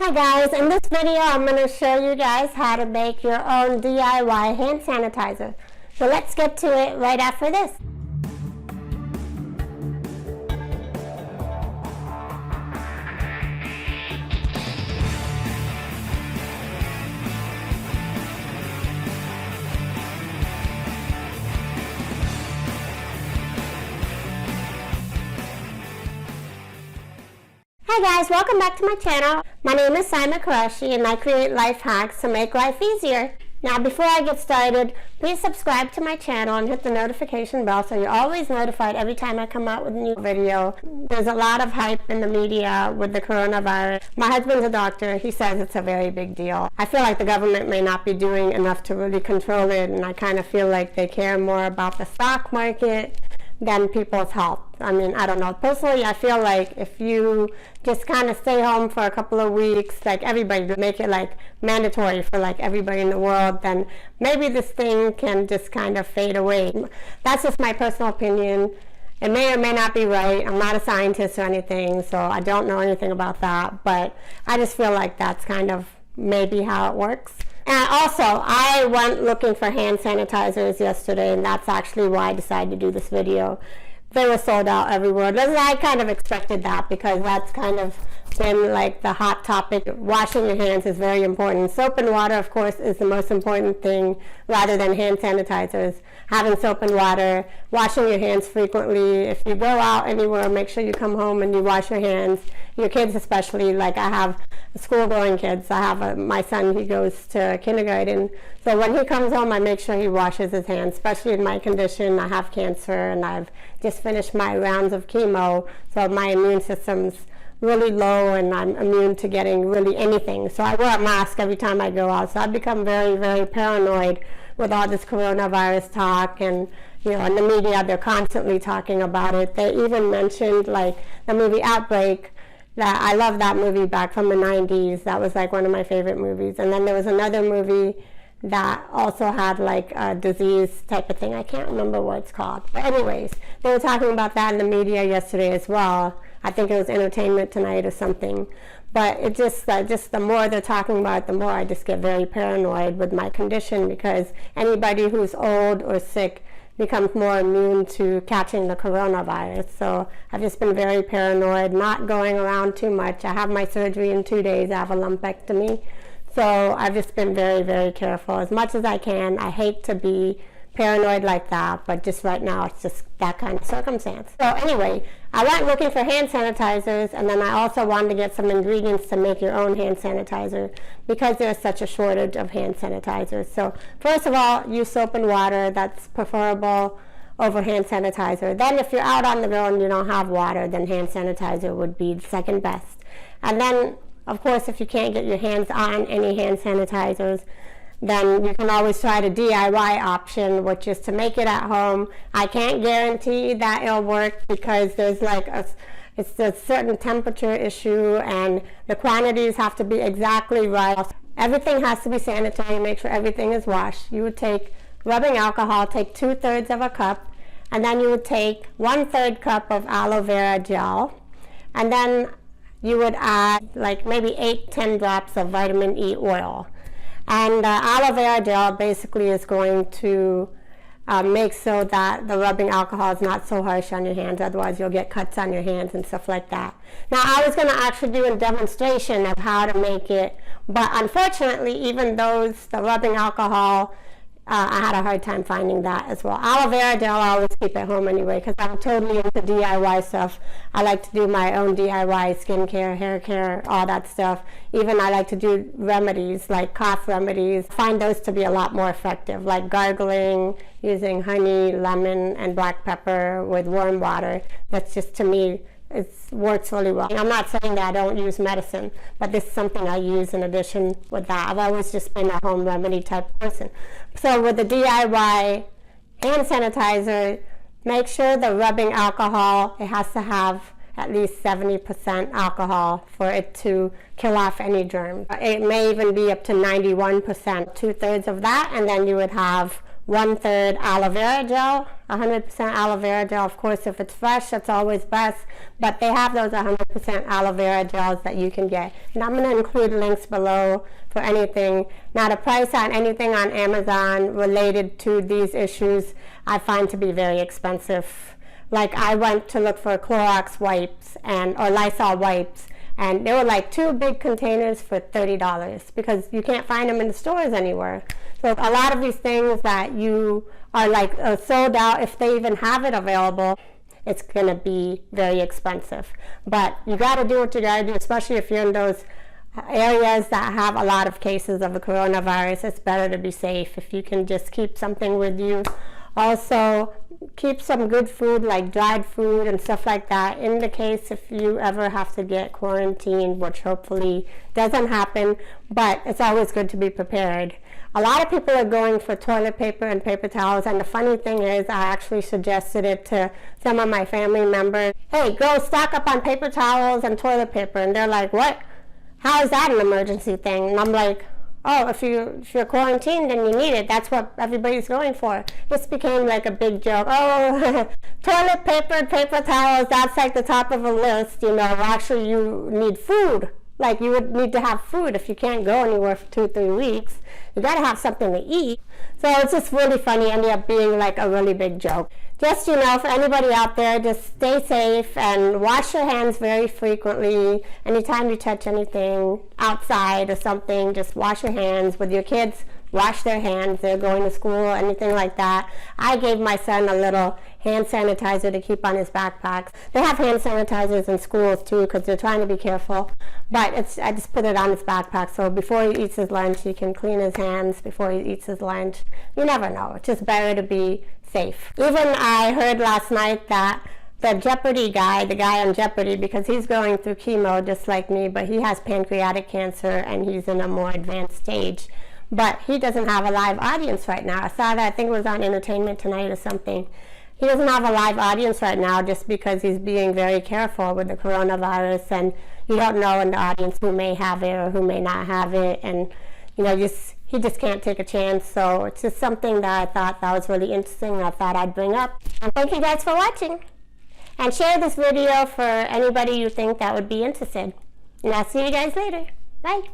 Hi guys, in this video I'm going to show you guys how to make your own DIY hand sanitizer. So let's get to it right after this. Hi guys, welcome back to my channel. My name is Simon Qureshi and I create life hacks to make life easier. Now before I get started, please subscribe to my channel and hit the notification bell so you're always notified every time I come out with a new video. There's a lot of hype in the media with the coronavirus. My husband's a doctor. He says it's a very big deal. I feel like the government may not be doing enough to really control it, and I kind of feel like they care more about the stock market than people's health. I mean, I don't know. Personally, I feel like if you just kind of stay home for a couple of weeks, like everybody, to make it like mandatory for like everybody in the world, then maybe this thing can just kind of fade away. That's just my personal opinion. It may or may not be right. I'm not a scientist or anything, so I don't know anything about that, but I just feel like that's kind of maybe how it works. And also, I went looking for hand sanitizers yesterday, and that's actually why I decided to do this video. They were sold out everywhere. I kind of expected that because that's kind of been like the hot topic. Washing your hands is very important. Soap and water, of course, is the most important thing rather than hand sanitizers. Having soap and water, washing your hands frequently. If you go out anywhere, make sure you come home and you wash your hands. Your kids especially, like I have school-going kids. I have my son, he goes to kindergarten. So when he comes home, I make sure he washes his hands, especially in my condition. I have cancer and I've just finished my rounds of chemo, so my immune system's really low and I'm immune to getting really anything. So I wear a mask every time I go out. So I've become very, very paranoid with all this coronavirus talk, and you know, in the media they're constantly talking about it. They even mentioned like the movie Outbreak. That I love that movie back from the 90s. That was like one of my favorite movies. And then there was another movie that also had like a disease type of thing. I can't remember what it's called. But anyways, they were talking about that in the media yesterday as well. I think it was Entertainment Tonight or something. But it just the more they're talking about it, the more I just get very paranoid with my condition, because anybody who's old or sick becomes more immune to catching the coronavirus. So I've just been very paranoid, not going around too much. I have my surgery in 2 days. I have a lumpectomy. So I've just been very, very careful as much as I can. I hate to be paranoid like that, but just right now it's just that kind of circumstance. So anyway, I went looking for hand sanitizers, and then I also wanted to get some ingredients to make your own hand sanitizer because there's such a shortage of hand sanitizers. So first of all, use soap and water. That's preferable over hand sanitizer. Then if you're out on the road and you don't have water, then hand sanitizer would be second best. And then of course, if you can't get your hands on any hand sanitizers, then you can always try the DIY option, which is to make it at home. I can't guarantee that it'll work because there's like it's a certain temperature issue and the quantities have to be exactly right. Everything has to be sanitary. Make sure everything is washed. You would take rubbing alcohol, take 2/3 of a cup, and then you would take 1/3 cup of aloe vera gel, and then you would add like maybe 8-10 drops of vitamin E oil. And aloe vera gel basically is going to make so that the rubbing alcohol is not so harsh on your hands, otherwise you'll get cuts on your hands and stuff like that. Now I was going to actually do a demonstration of how to make it, but unfortunately even the rubbing alcohol, I had a hard time finding that as well. Aloe vera gel I always keep at home anyway because I'm totally into DIY stuff. I like to do my own DIY skincare, hair care, all that stuff. Even I like to do remedies like cough remedies. I find those to be a lot more effective, like gargling using honey, lemon, and black pepper with warm water. That's just, to me, it works really well. I'm not saying that I don't use medicine, but this is something I use in addition with that. I've always just been a home remedy type person. So with the DIY hand sanitizer, make sure the rubbing alcohol, it has to have at least 70% alcohol for it to kill off any germs. It may even be up to 91%, 2/3 of that, and then you would have 1/3 aloe vera gel, 100% aloe vera gel. Of course, if it's fresh, that's always best, but they have those 100% aloe vera gels that you can get. And I'm going to include links below for anything. Now, the price on anything on Amazon related to these issues I find to be very expensive. Like, I went to look for Clorox wipes or Lysol wipes, and they were like 2 big containers for $30 because you can't find them in the stores anywhere. So a lot of these things that you are like sold out, if they even have it available, it's going to be very expensive. But you got to do what you got to do, especially if you're in those areas that have a lot of cases of the coronavirus. It's better to be safe if you can just keep something with you. Also, keep some good food like dried food and stuff like that in the case if you ever have to get quarantined, which hopefully doesn't happen, but it's always good to be prepared. A lot of people are going for toilet paper and paper towels, and the funny thing is I actually suggested it to some of my family members. Hey, go stock up on paper towels and toilet paper, and they're like, what? How is that an emergency thing? And I'm like, oh, if you're quarantined and you need it, that's what everybody's going for. This became like a big joke. Oh, toilet paper, paper towels, that's like the top of a list, you know. Actually, you need food. Like, you would need to have food if you can't go anywhere for 2-3 weeks. You got to have something to eat. So it's just really funny, ended up being like a really big joke. Just, you know, for anybody out there, just stay safe and wash your hands very frequently. Anytime you touch anything outside or something, just wash your hands. With your kids, wash their hands. They're going to school, anything like that. I gave my son a little hand sanitizer to keep on his backpacks. They have hand sanitizers in schools too because they're trying to be careful. But I just put it on his backpack so before he eats his lunch, he can clean his hands before he eats his lunch. You never know. It's just better to be safe. Even I heard last night that the Jeopardy guy, the guy on Jeopardy, because he's going through chemo just like me, but he has pancreatic cancer and he's in a more advanced stage. But he doesn't have a live audience right now. I saw that, I think it was on Entertainment Tonight or something. He doesn't have a live audience right now just because he's being very careful with the coronavirus, and you don't know in the audience who may have it or who may not have it, and you know, he just can't take a chance. So it's just something that I thought that was really interesting and I thought I'd bring up. And thank you guys for watching. And share this video for anybody you think that would be interested. And I'll see you guys later. Bye.